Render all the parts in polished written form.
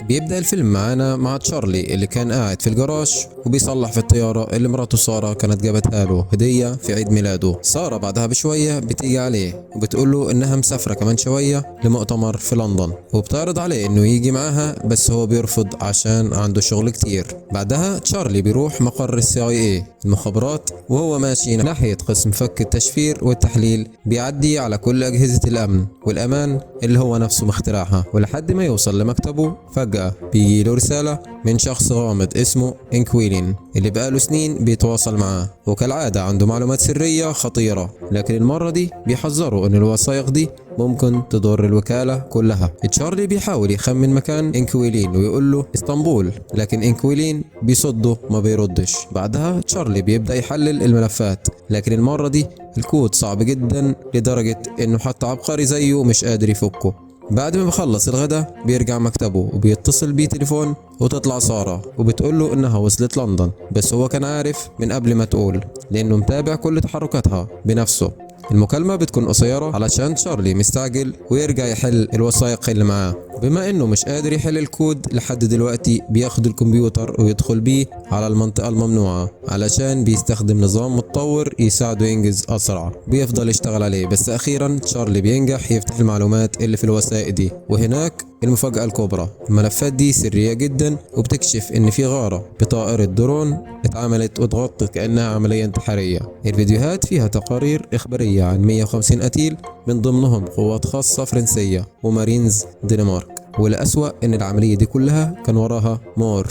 بيبدأ الفيلم معانا مع تشارلي اللي كان قاعد في الجراج وبيصلح في الطيارة اللي مراته سارة كانت جابتها له هدية في عيد ميلاده. سارة بعدها بشوية بتيجي عليه وبتقول له انها مسافرة كمان شوية لمؤتمر في لندن، وبتعرض عليه انه يجي معاها بس هو بيرفض عشان عنده شغل كتير. بعدها تشارلي بيروح مقر CIA المخابرات، وهو ماشي ناحية قسم فك التشفير والتحليل بيعدي على كل أجهزة الأمن والأمان اللي هو نفسه مخترعها، ولحد ما يوصل لمكتبه فجأة بيجيله رسالة من شخص غامض اسمه إنكويلين اللي بقاله سنين بيتواصل معاه، وكالعادة عنده معلومات سرية خطيرة، لكن المرة دي بيحذروا إن الوثائق دي ممكن تضر الوكالة كلها. تشارلي بيحاول يخمن مكان إنكويلين ويقول له اسطنبول، لكن إنكويلين بيصده ما بيردش. بعدها تشارلي بيبدأ يحلل الملفات، لكن المرة دي الكود صعب جدا لدرجة إنه حتى عبقري زيه مش قادر يفكه. بعد ما بيخلص الغدا بيرجع مكتبه وبيتصل بيه تليفون، وتطلع سارة وبتقول له انها وصلت لندن، بس هو كان عارف من قبل ما تقول لانه متابع كل تحركاتها بنفسه. المكالمة بتكون قصيرة علشان تشارلي مستعجل ويرجع يحل الوثائق اللي معاه. بما انه مش قادر يحل الكود لحد دلوقتي بياخد الكمبيوتر ويدخل بيه على المنطقة الممنوعة علشان بيستخدم نظام متطور يساعده ينجز اسرع. بيفضل يشتغل عليه، بس اخيرا تشارلي بينجح يفتح المعلومات اللي في الوثائق دي، وهناك المفاجأة الكبرى. الملفات دي سرية جدا وبتكشف ان في غارة بطائرة درون اتعملت واتغطت كأنها عملية انتحارية. الفيديوهات فيها تقارير اخبارية عن 150 قتيل من ضمنهم قوات خاصة فرنسية ومارينز دنمارك، والأسوأ ان العملية دي كلها كان وراها مور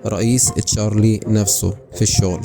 رئيس تشارلي نفسه في الشغل.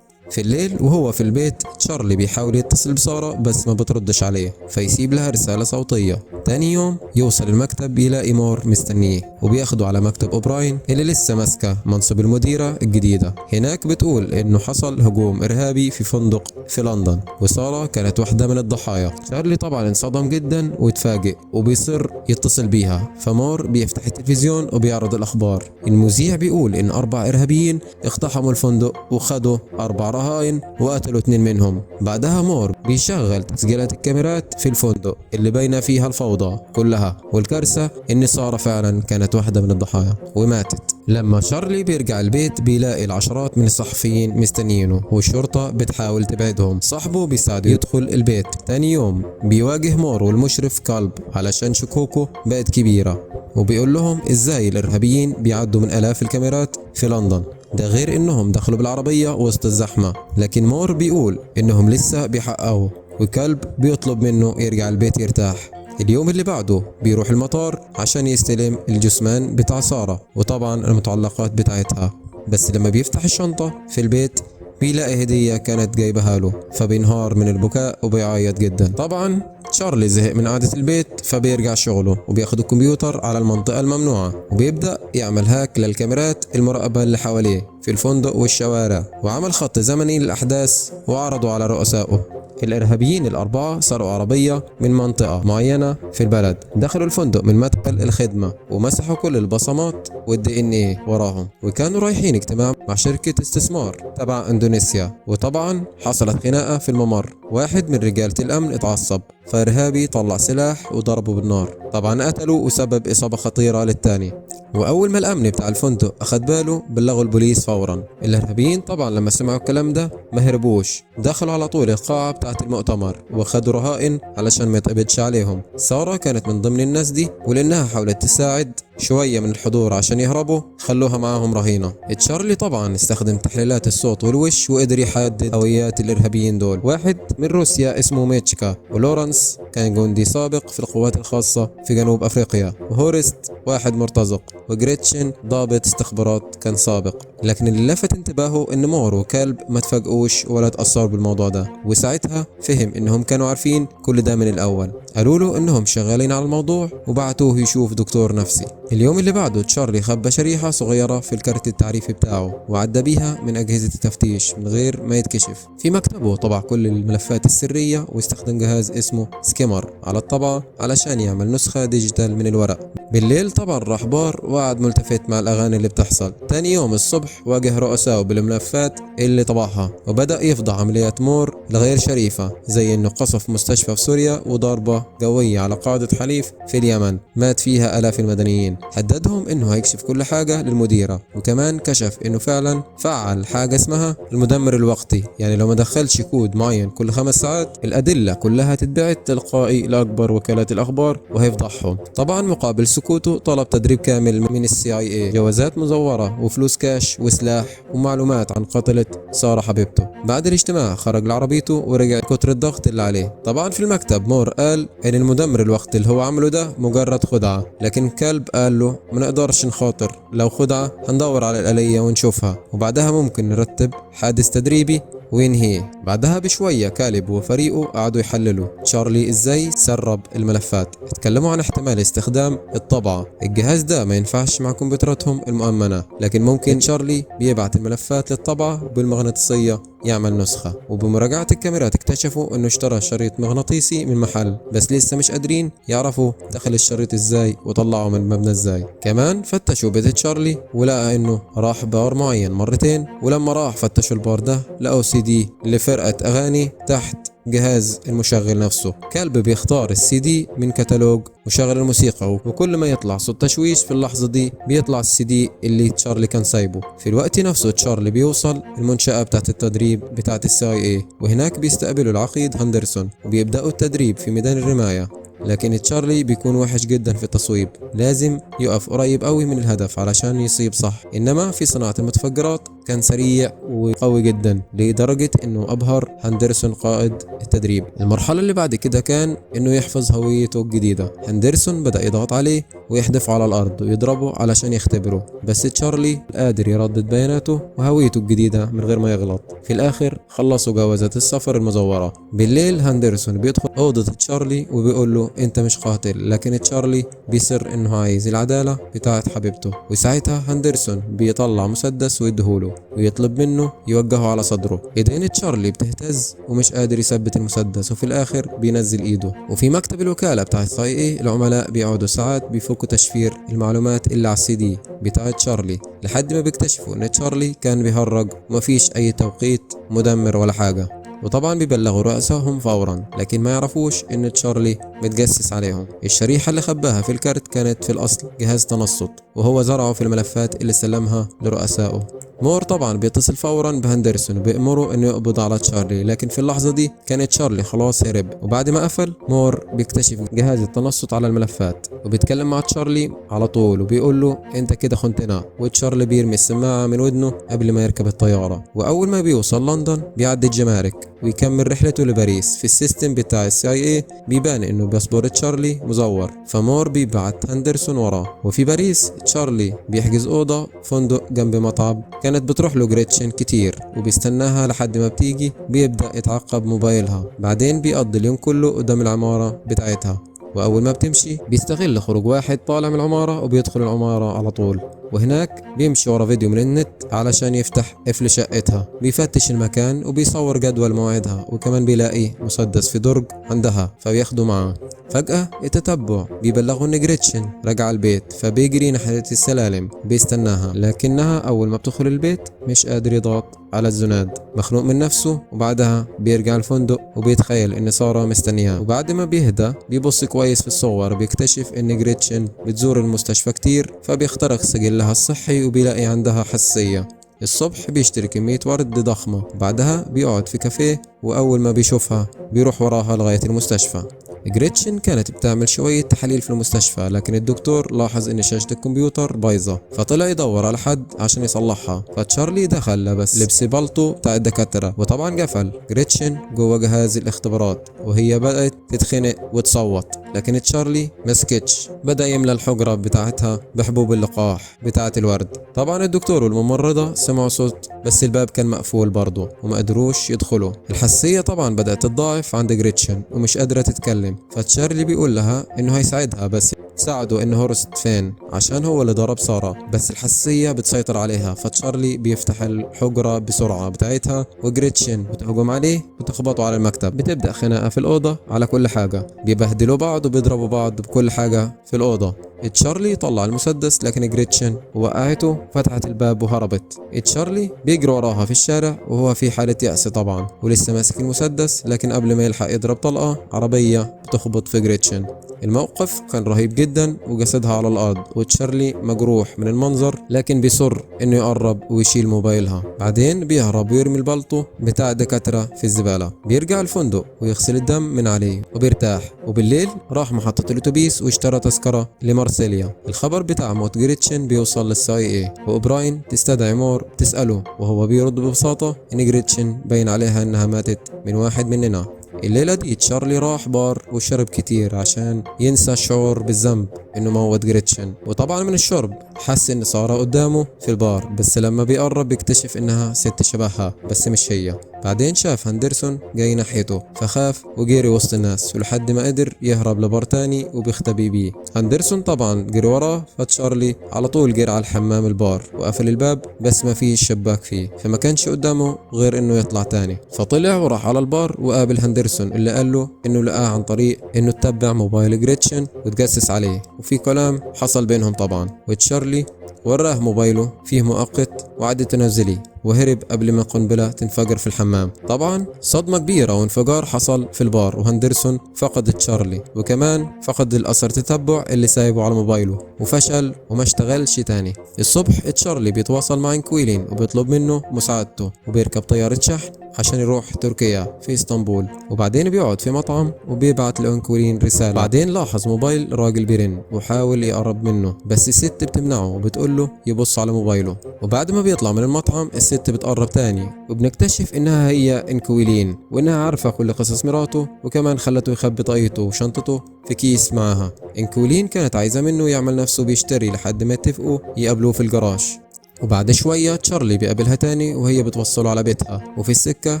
في الليل وهو في البيت تشارلي بيحاول يتصل بسارة بس ما بتردش عليه، فيسيب لها رسالة صوتية. تاني يوم يوصل المكتب يلاقي مور مستنيه وبياخده على مكتب أوبراين اللي لسه ماسكة منصب المديرة الجديدة. هناك بتقول انه حصل هجوم إرهابي في فندق في لندن وسارة كانت واحدة من الضحايا. تشارلي طبعا انصدم جدا وتفاجئ وبيصر يتصل بيها، فمور بيفتح التلفزيون وبيعرض الأخبار. المذيع بيقول ان 4 إرهابيين اقتحموا الفندق وخدوا 4 رهائن وقتلوا 2 منهم. بعدها مور بيشغل تسجيلات الكاميرات في الفندق اللي باينه فيها الفوضى كلها، والكارثه ان ساره فعلا كانت واحده من الضحايا وماتت. لما شارلي بيرجع البيت بيلاقي العشرات من الصحفيين مستنيينه والشرطه بتحاول تبعدهم. صاحبه بيساعده يدخل البيت. تاني يوم بيواجه مور والمشرف كلب علشان شكوكه بقت كبيره، وبيقول لهم ازاي الارهابيين بيعدوا من الاف الكاميرات في لندن، ده غير انهم دخلوا بالعربية وسط الزحمة. لكن مور بيقول انهم لسه بيحققوا، وكلب بيطلب منه يرجع البيت يرتاح. اليوم اللي بعده بيروح المطار عشان يستلم الجثمان بتاع سارة وطبعا المتعلقات بتاعتها، بس لما بيفتح الشنطة في البيت بيلاقي هدية كانت جايبها له، فبينهار من البكاء وبيعيط جدا. طبعا تشارلي زهق من قعدة البيت فبيرجع شغله وبياخد الكمبيوتر على المنطقة الممنوعة وبيبدأ يعمل هاك للكاميرات المراقبة اللي حواليه في الفندق والشوارع، وعمل خط زمني للأحداث وعرضه على رؤسائه. الإرهابيين ال4 سرقوا عربية من منطقة معينة في البلد، دخلوا الفندق من مدخل الخدمة ومسحوا كل البصمات والDNA وراهم، وكانوا رايحين اجتماع مع شركة استثمار تبع اندونيسيا. وطبعا حصلت خناقة في الممر، واحد من رجالة الأمن اتعصب فإرهابي طلع سلاح وضربه بالنار، طبعا قتلوا وسبب إصابة خطيرة للتاني. وأول ما الأمن بتاع الفندق أخد باله بلغوا البوليس فورا. الإرهابيين طبعا لما سمعوا الكلام ده ما هربوش، دخلوا على طول القاعة بتاعة المؤتمر وخدوا رهائن علشان ما يتقبضش عليهم. سارة كانت من ضمن الناس دي، ولأنها حاولت تساعد شوية من الحضور عشان يهربوا خلوها معاهم رهينة. تشارلي طبعا استخدم تحليلات الصوت والوش وقدر يحدد هويات الإرهابيين دول. واحد من روسيا اسمه ميتشكا، ولورنس كان جندي سابق في القوات الخاصة في جنوب أفريقيا، وهورست واحد مرتزق، وجريتشن ضابط استخبارات كان سابق. لكن اللي لفت انتباهه ان مور وكلب ما تفاجئوش ولا تأثروا بالموضوع ده، وساعتها فهم انهم كانوا عارفين كل ده من الاول. قالوا له انهم شغالين على الموضوع وبعتوه يشوف دكتور نفسي. اليوم اللي بعده تشارلي خبى شريحة صغيرة في الكارت التعريفي بتاعه وعدى بيها من أجهزة التفتيش من غير ما يتكشف. في مكتبه طبع كل الملفات السرية واستخدم جهاز اسمه سكيمر على الطبعة علشان يعمل نسخة ديجيتال من الورق. بالليل طبعا راح بار وقعد ملتفت مع الأغاني اللي بتحصل. تاني يوم الصبح واجه رؤسائه بالملفات اللي طبعها وبدأ يفضح عمليات مور الغير شريفة، زي انه قصف مستشفى في سوريا وضربة قوية على قاعدة حليف في اليمن مات فيها آلاف المدنيين. هددهم انه هيكشف كل حاجة للمديرة، وكمان كشف انه فعلا فعل حاجة اسمها المدمر الوقتي، يعني لو ما دخلش كود معين كل 5 ساعات الأدلة كلها تتبعت تلقائي لأكبر وكالات الأخبار وهيفضحهم. طبعا مقابل سكوته طلب تدريب كامل من CIA، جوازات مزورة وفلوس كاش وسلاح ومعلومات عن قتلة سارة حبيبته. بعد الاجتماع خرج لعربيته ورجع كتر الضغط اللي عليه. طبعا في المكتب مور قال ان المدمر الوقتي اللي هو عمله ده مجرد خدعة، لكن كلب قال له ما نقدرش نخاطر، لو خدعة هندور على الآلية ونشوفها وبعدها ممكن نرتب حادث تدريبي وينهيه. بعدها بشوية كالب وفريقه قعدوا يحللوا تشارلي ازاي سرب الملفات. اتكلموا عن احتمال استخدام الطبعة، الجهاز ده ما ينفعش مع كمبيوتراتهم المؤمنة، لكن ممكن تشارلي بيبعت الملفات للطبعة بالمغناطيسية يعمل نسخة. وبمراجعة الكاميرات اكتشفوا انه اشترى شريط مغناطيسي من محل، بس لسه مش قادرين يعرفوا دخل الشريط ازاي وطلعه من المبنى ازاي. كمان فتشوا بيت تشارلي ولقى انه راح بار معين مرتين، ولما راح فتشوا البار ده لقوا CD لفرقة اغاني تحت جهاز المشغل نفسه. كلب بيختار CD من كتالوج وشغل الموسيقى، وكل ما يطلع صوت تشويش في اللحظة دي بيطلع CD اللي تشارلي كان سايبه. في الوقت نفسه تشارلي بيوصل المنشأة بتاعت التدريب بتاعت CIA، وهناك بيستقبلوا العقيد هندرسون وبيبدأوا التدريب في ميدان الرماية. لكن تشارلي بيكون وحش جدا في التصويب، لازم يقف قريب قوي من الهدف علشان يصيب صح. انما في صناعة المتفجرات كان سريع وقوي جدا لدرجة انه ابهر هندرسون قائد التدريب. المرحلة اللي بعد كده كان انه يحفظ هويته الجديدة. هندرسون بدأ يضغط عليه ويحدف على الارض ويضربه علشان يختبره، بس تشارلي قادر يردد بياناته وهويته الجديدة من غير ما يغلط. في الاخر خلصوا جوازات السفر المزورة. بالليل هندرسون بيدخل اوضة تشارلي وبيقول له انت مش قاتل، لكن تشارلي بيصر انه عايز العدالة بتاعت حبيبته. وساعتها هندرسون بيطلع مسدس ويديهوله ويطلب منه يوجهه على صدره. ايدين تشارلي بتهتز ومش قادر يثبت المسدس، وفي الاخر بينزل ايده. وفي مكتب الوكالة بتاعت CIA العملاء بيقعدوا ساعات بيفكوا تشفير المعلومات اللي على CD بتاعت تشارلي، لحد ما بيكتشفوا ان تشارلي كان بيهرج ومفيش اي توقيت مدمر ولا حاجة. وطبعا بيبلغوا رؤسائهم فورا، لكن ما يعرفوش ان تشارلي متجسس عليهم. الشريحة اللي خباها في الكارت كانت في الاصل جهاز تنصت، وهو زرعه في الملفات اللي سلمها لرؤسائه. مور طبعا بيتصل فورا بهندرسون وبيأمره انه يقبض على تشارلي، لكن في اللحظة دي كان تشارلي خلاص هرب. وبعد ما قفل مور بيكتشف جهاز التنصت على الملفات وبيتكلم مع تشارلي على طول وبيقول له انت كده خنتنا. وتشارلي بيرمي السماعة من ودنه قبل ما يركب الطيارة. واول ما بيوصل لندن بيعدي الجمارك ويكمل رحلته لباريس. في السيستم بتاع CIA بيبان انه باسبور تشارلي مزور، فمور بيبعت هندرسون وراه. وفي باريس تشارلي بيحجز اوضه فندق جنب مطعم كانت بتروح له جريتشن كتير، وبيستناها لحد ما بتيجي بيبدأ يتعقب موبايلها. بعدين بيقضي اليوم كله قدام العمارة بتاعتها، واول ما بتمشي بيستغل خروج واحد طالع من العمارة وبيدخل العمارة على طول. وهناك بيمشي ورا فيديو من النت علشان يفتح قفل شقتها. بيفتش المكان وبيصور جدول موعدها، وكمان بيلاقي مسدس في درج عندها فبياخده معاه. فجأة التتبع بيبلغوا ان جريتشن رجع البيت، فبيجري ناحية السلالم بيستناها، لكنها اول ما بتدخل البيت مش قادر يضغط على الزناد، مخنوق من نفسه. وبعدها بيرجع الفندق وبيتخيل ان سارة مستنياه. وبعد ما بيهدى بيبص كويس في الصور بيكتشف ان جريتشن بتزور المستشفى كتير، فبيخترق سجلها الصحي وبيلاقي عندها حساسية. الصبح بيشتري كمية ورد ضخمة، بعدها بيقعد في كافيه، وأول ما بيشوفها بيروح وراها لغاية المستشفى. جريتشن كانت بتعمل شوية تحاليل في المستشفى، لكن الدكتور لاحظ ان شاشة الكمبيوتر بايظة فطلع يدور على حد عشان يصلحها. فتشارلي دخل لبس لبس بالطو بتاع الدكاترة وطبعا قفل جريتشن جوه جهاز الاختبارات، وهي بدأت تتخنق وتصوت، لكن تشارلي مسكتش، بدأ يملى الحجرة بتاعتها بحبوب اللقاح بتاعة الورد. طبعا الدكتور والممرضة سمعوا صوت، بس الباب كان مقفول برضه وما قدروش يدخلوا. الحساسية طبعا بدأت تتضاعف عند جريتشن ومش قادرة تتكلم، فتشارلي بيقول لها انه هيساعدها بس تساعده إن هورست فين عشان هو اللي ضرب سارة، بس الحساسية بتسيطر عليها، فتشارلي بيفتح الحجرة بسرعة بتاعتها وجريتشن بتهجم عليه وتخبطه على المكتب. بتبدأ خناقة في الأوضة على كل حاجة، بيبهدلوا بعض وبيضربوا بعض بكل حاجة في الأوضة. تشارلي طلع المسدس لكن جريتشن وقعته، فتحت الباب وهربت. تشارلي بيجري وراها في الشارع وهو في حالة يأس طبعا ولسه ماسك المسدس، لكن قبل ما يلحق يضرب طلقة عربية بتخبط في جريتشن. الموقف كان رهيب جدا وجسدها على الأرض وتشارلي مجروح من المنظر، لكن بيصر إنه يقرب ويشيل موبايلها. بعدين بيهرب ويرمي البلطو بتاع الدكاترة في الزبالة. بيرجع الفندق ويغسل الدم من عليه وبيرتاح، وبالليل راح محطة الأتوبيس واشترى تذكرة لمارسيليا. الخبر بتاع موت جريتشن بيوصل للCIA، وأوبراين تستدعي مور تسأله، وهو بيرد ببساطة إن جريتشن باين عليها إنها ماتت من واحد مننا. الليلة دي تشارلي راح بار وشرب كتير عشان ينسى الشعور بالذنب انه موت جريتشن، وطبعا من الشرب حس ان سارة قدامه في البار، بس لما بيقرب بيكتشف انها ست شبهها بس مش هي. بعدين شاف هندرسون جاي ناحيته فخاف وجري وسط الناس ولحد ما قدر يهرب لبار تاني وبيختبي بيه. هندرسون طبعا جري وراه، فتشارلي على طول جري على الحمام البار وقفل الباب بس ما فيش شباك فيه، فما كانش قدامه غير انه يطلع تاني. فطلع وراح على البار وقابل هندرسون اللي قال له انه لقاه عن طريق انه تتبع موبايل جريتشن وتجسس عليه، وفي كلام حصل بينهم طبعا. وتشارلي وراه موبايله فيه مؤقت وعد تنازلي وهرب قبل ما قنبلة تنفجر في الحمام. طبعا صدمة كبيرة وانفجار حصل في البار، وهندرسون فقد تشارلي وكمان فقد الأثر تتبع اللي سايبه على موبايله وفشل وما اشتغلش تاني. الصبح تشارلي بيتواصل مع إنكويلين وبيطلب منه مساعدته، وبيركب طيارة شحن عشان يروح تركيا في اسطنبول، وبعدين بيقعد في مطعم وبيبعت لإنكويلين رسالة. بعدين لاحظ موبايل راجل بيرن وحاول يقرب منه، بس الست بتمنعه وبتقول له يبص على موبايله. وبعد ما بيطلع من المطعم الست بتقرب تاني وبنكتشف انها هي إنكويلين، وانها عارفة كل قصص مراته وكمان خلته يخبي طاقيته وشنطته في كيس معها. إنكويلين كانت عايزة منه يعمل نفسه بيشتري لحد ما يتفقوا يقابلوه في الجراج. وبعد شوية تشارلي بيقابلها تاني وهي بتوصله على بيتها، وفي السكة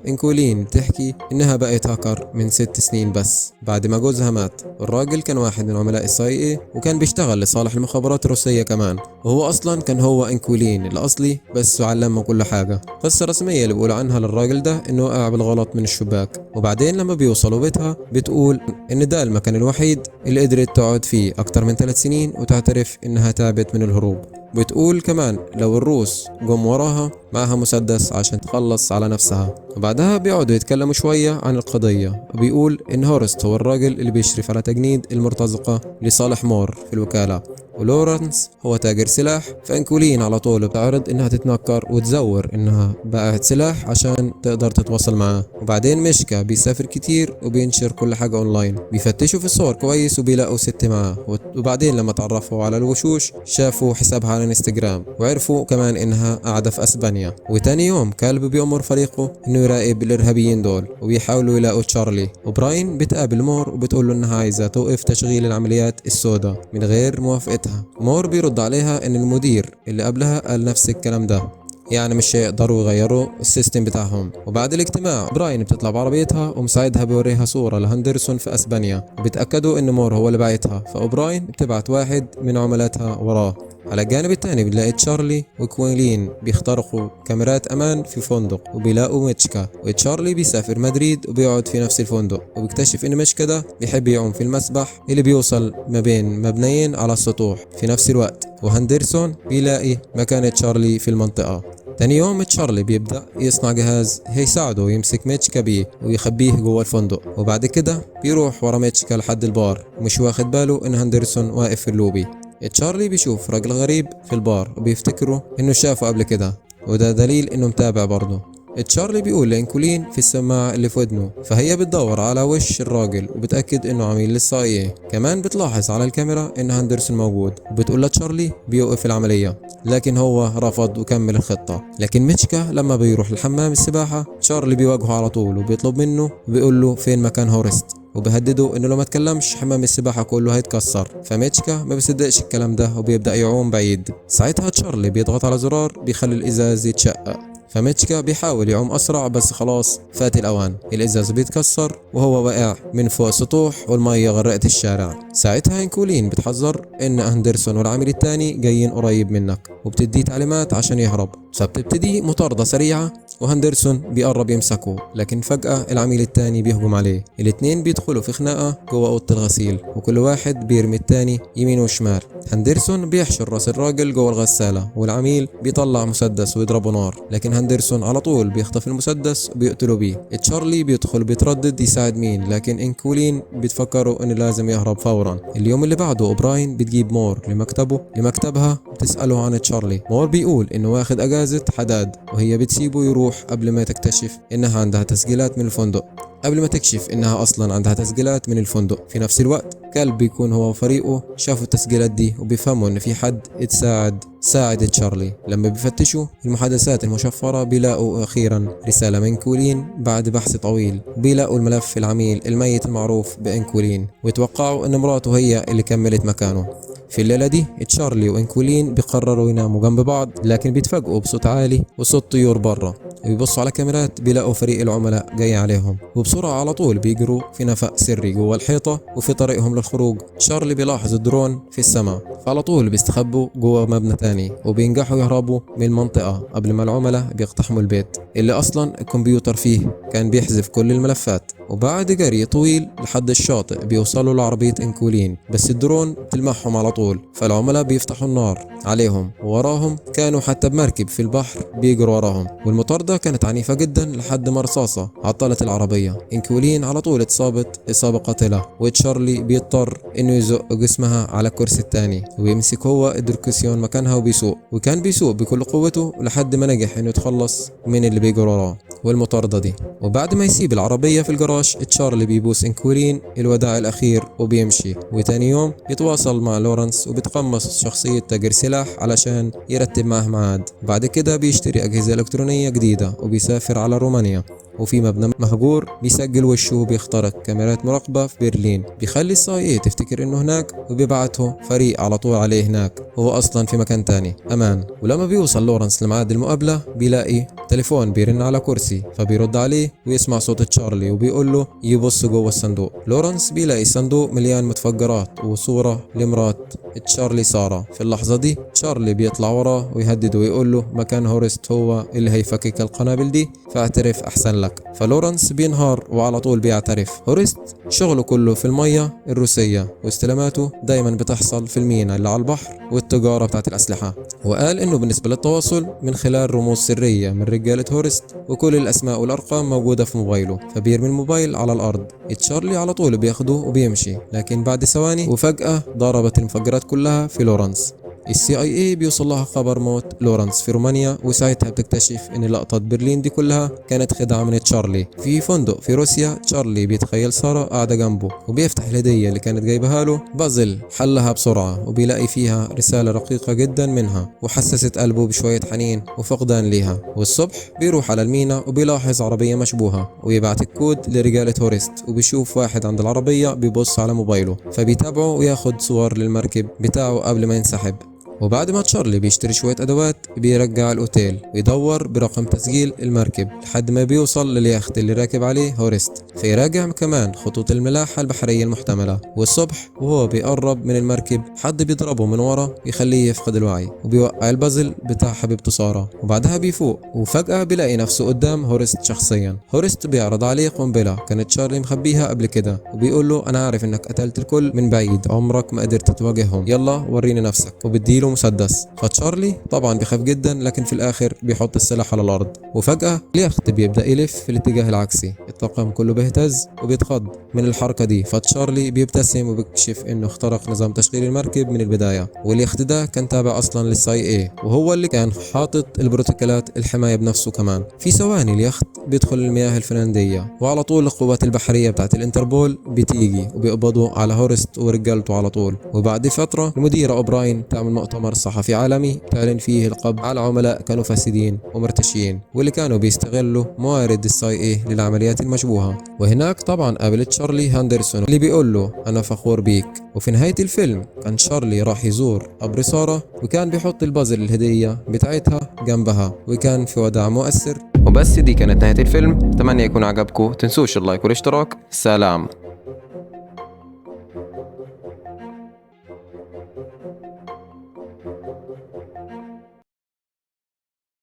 إنكويلين بتحكي إنها بقت هاكر من 6 سنين بس بعد ما جوزها مات. والراجل كان واحد من عملاء الCIA وكان بيشتغل لصالح المخابرات الروسية كمان، وهو أصلا كان هو إنكويلين الأصلي بس علمه كل حاجة. قصة رسمية اللي بيقولوا عنها للراجل ده إنه وقع بالغلط من الشباك. وبعدين لما بيوصلوا بيتها بتقول إن ده المكان الوحيد اللي قدرت تقعد فيه أكتر من 3 سنين وتعترف إنها تعبت من الهروب. بتقول كمان لو الروس قم وراها معها مسدس عشان تخلص على نفسها. وبعدها بيقعدوا يتكلموا شوية عن القضية، وبيقول إن هورست هو الراجل اللي بيشرف على تجنيد المرتزقة لصالح مور في الوكالة، ولورنس هو تاجر سلاح. فإنكويلين على طول بتعرض إنها تتنكر وتزور إنها باعت سلاح عشان تقدر تتواصل معاه. وبعدين مشكا بيسافر كتير وبينشر كل حاجة أونلاين، بيفتشوا في الصور كويس وبيلاقوا ست معاه. وبعدين لما تعرفوا على الوشوش شافوا حسابها على انستجرام وعرفوا كمان إنها قاعدة في أسبانيا. وتاني يوم كالب بيأمر فريقه إنه يراقب الإرهابيين دول وبيحاولوا يلاقوا تشارلي. وبراين بتقابل مور وبتقول له إنها عايزة توقف تشغيل العمليات السوداء من غير موافقتها. مور بيرد عليها إن المدير اللي قبلها قال نفس الكلام ده، يعني مش هيقدروا يغيروا السيستم بتاعهم. وبعد الاجتماع براين بتطلع بعربيتها ومساعدها بيوريها صورة لهندرسون في أسبانيا، وبتأكدوا إن مور هو اللي باعتها. فأوبراين بتبعت واحد من عملاتها وراه. على الجانب التاني بنلاقي تشارلي وكويلين بيخترقوا كاميرات أمان في فندق وبيلاقوا ميتشكا، وتشارلي بيسافر مدريد وبيقعد في نفس الفندق، وبيكتشف إن ميتشكا ده بيحب يعوم في المسبح اللي بيوصل ما بين مبنيين على السطوح في نفس الوقت. وهندرسون بيلاقي مكان تشارلي في المنطقة. تاني يوم تشارلي بيبدأ يصنع جهاز هيساعده يمسك ميتشكا بيه ويخبيه جوه الفندق، وبعد كده بيروح ورا ميتشكا لحد البار ومش واخد باله إن هندرسون واقف في اللوبي. تشارلي بيشوف راجل غريب في البار وبيفتكره إنه شافه قبل كده، وده دليل إنه متابع برضه. تشارلي بيقول لإنكويلين في السماعة اللي في ودنه، فهي بتدور على وش الراجل وبتأكد إنه عميل للCIA. كمان بتلاحظ على الكاميرا إن هندرسون موجود، وبتقول لتشارلي بيوقف العملية، لكن هو رفض وكمل الخطة. لكن ميتشكا لما بيروح لحمام السباحة تشارلي بيواجهه على طول وبيطلب منه وبيقول له فين مكان هورست، وبهدده انه لو ما تكلمش حمام السباحة كله هيتكسر. فميتشكا ما بيصدقش الكلام ده وبيبدأ يعوم بعيد. ساعتها تشارلي بيضغط على زرار بيخلي الإزاز يتشقق، فميتشكا بيحاول يعوم أسرع بس خلاص فات الأوان، الإزاز بيتكسر وهو واقع من فوق السطوح والمية غرقت الشارع. ساعتها إنكولين بتحذر إن أندرسون والعامل التاني جايين قريب منك وبتدي تعليمات عشان يهرب، فبتبتدي مطاردة سريعة وهندرسون بيقرب يمسكه، لكن فجأة العميل التاني بيهجم عليه. الاتنين بيدخلوا في خناقة جوه أوضة الغسيل وكل واحد بيرمي التاني يمين وشمال. هندرسون بيحشر راس الراجل جوه الغسالة والعميل بيطلع مسدس ويضربه نار، لكن هندرسون على طول بيخطف المسدس وبيقتله بيه. تشارلي بيدخل بيتردد يساعد مين، لكن إنكولين بيتفكروا إنه لازم يهرب فورا. اليوم اللي بعده أوبراين بتجيب مور لمكتبها بتسأله عن تشارلي. مور بيقول إنه واخد أجازة حداد وهي بتسيبه يروح قبل ما تكتشف إنها عندها تسجيلات من الفندق، قبل ما تكشف إنها أصلا عندها تسجيلات من الفندق. في نفس الوقت كلب بيكون هو وفريقه شافوا التسجيلات دي وبيفهموا إن في حد ساعد تشارلي. لما بيفتشوا المحادثات المشفرة بيلاقوا أخيرا رسالة من إنكولين بعد بحث طويل، بيلاقوا الملف العميل الميت المعروف بإنكولين ويتوقعوا إن مراته هي اللي كملت مكانه. في الليلة دي تشارلي وإنكولين بيقرروا يناموا جنب بعض، لكن بيتفاجئوا بصوت عالي وصوت طيور برا، وبيبصوا على كاميرات بيلاقوا فريق العملاء جاي عليهم، وبسرعة على طول بيجروا في نفق سري جوا الحيطة. وفي طريقهم للخروج تشارلي بيلاحظ الدرون في السماء، فعلى طول بيستخبوا جوا مبنى تاني وبينجحوا يهربوا من المنطقة قبل ما العملاء بيقتحموا البيت اللي أصلا الكمبيوتر فيه كان بيحذف كل الملفات. وبعد جري طويل لحد الشاطئ بيوصلوا لعربية إنكولين، بس الدرون تلمحهم على طول، فالعملاء بيفتحوا النار عليهم، ووراهم كانوا حتى بمركب في البحر بيجروا وراهم. والمطاردة كانت عنيفة جدا لحد ما رصاصة عطلت العربية. إنكولين على طول اتصابت إصابة قاتلة، وتشارلي بيضطر إنه يزق جسمها على الكرسي التاني ويمسك هو الدركسيون مكانها وبيسوق، وكان بيسوق بكل قوته لحد ما نجح إنه يتخلص من اللي بيجروا وراه والمطاردة دي. وبعد ما يسيب العربية في الجراج تشارلي بيبوس إنكولين الوداع الأخير وبيمشي. وتاني يوم يتواصل مع لورنس وبيتقمص شخصية تاجر سلاح علشان يرتب معه ميعاد. بعد كده بيشتري أجهزة إلكترونية جديدة وبيسافر على رومانيا، وفي مبنى مهجور بيسجل وشه وبيخترق كاميرات مراقبة في برلين، بيخلي CIA تفتكر انه هناك وبيبعته فريق على طول عليه هناك، وهو اصلا في مكان تاني امان. ولما بيوصل لورنس لميعاد المقابلة بيلاقي تليفون بيرن على كرسي، فبيرد عليه ويسمع صوت تشارلي وبيقول له يبص جوه الصندوق. لورنس بيلاقي الصندوق مليان متفجرات وصورة لمرات تشارلي سارة. في اللحظة دي تشارلي بيطلع وراه ويهدده ويقول له مكان هورست هو اللي هيفكك القنابل دي، فاعترف احسن لك. فلورنس بينهار وعلى طول بيعترف. هورست شغله كله في المية الروسية، واستلاماته دايما بتحصل في المينا اللي على البحر والتجارة بتاعت الأسلحة. وقال انه بالنسبة للتواصل من خلال رموز سرية من رجالة هورست، وكل الأسماء والأرقام موجودة في موبايله. فبيرمي الموبايل على الأرض، تشارلي على طول بياخده وبيمشي، لكن بعد ثواني وفجأة ضربت المفجرات كلها في لورنس. CIA بيوصل لها خبر موت لورنس في رومانيا، وساعتها بتكتشف ان لقطة برلين دي كلها كانت خدعة من تشارلي. في فندق في روسيا تشارلي بيتخيل سارة قاعدة جنبه وبيفتح الهدية اللي كانت جايبها له بازل، حلها بسرعة وبيلاقي فيها رسالة رقيقة جدا منها، وحسست قلبه بشوية حنين وفقدان ليها. والصبح بيروح على المينا وبيلاحظ عربية مشبوهة ويبعت الكود لرجالة هورست، وبيشوف واحد عند العربية بيبص على موبايله، فبيتابعه وياخد صور للمركب بتاعه قبل ما ينسحب. وبعد ما تشارلي بيشتري شوية أدوات بيرجع الأوتيل ويدور برقم تسجيل المركب لحد ما بيوصل لليخت اللي راكب عليه هورست، فيراجع كمان خطوط الملاحة البحرية المحتملة. والصبح وهو بيقرب من المركب حد بيضربه من ورا يخليه يفقد الوعي، وبيوقع البازل بتاع حبيبته سارة، وبعدها بيفوق وفجأة بيلاقي نفسه قدام هورست شخصيا. هورست بيعرض عليه قنبلة كانت تشارلي مخبيها قبل كده، وبيقول له أنا عارف إنك قتلت الكل من بعيد، عمرك ما قدرت تواجههم، يلا وريني نفسك، وبديله مسدس. فتشارلي طبعا بيخاف جدا، لكن في الاخر بيحط السلاح على الارض. وفجأة اليخت بيبدأ يلف في الاتجاه العكسي، الطاقم كله بيهتز وبيتخض من الحركة دي. فتشارلي بيبتسم وبيكشف انه اخترق نظام تشغيل المركب من البداية، واليخت ده كان تابع اصلا للCIA، وهو اللي كان حاطط البروتوكولات الحماية بنفسه كمان. في ثواني اليخت بيدخل المياه الفنلندية، وعلى طول القوات البحرية بتاعت الانتربول بتيجي وبيقبضوا على هورست ورجالته على طول. وبعد فترة المديرة أوبراين تعمل مؤتمر صحفي عالمي تعلن فيه القبض على عملاء كانوا فاسدين ومرتشيين، واللي كانوا بيستغلوا موارد CIA للعمليات المشبوهة. وهناك طبعا قابل تشارلي هاندرسون اللي بيقول له أنا فخور بيك. وفي نهاية الفيلم كان تشارلي راح يزور قبر سارة وكان بيحط البازل الهدية بتاعتها جنبها وكان في وداع مؤثر. وبس دي كانت نهاية الفيلم، اتمنى يكون عجبكم، تنسوش اللايك والاشتراك. سلام.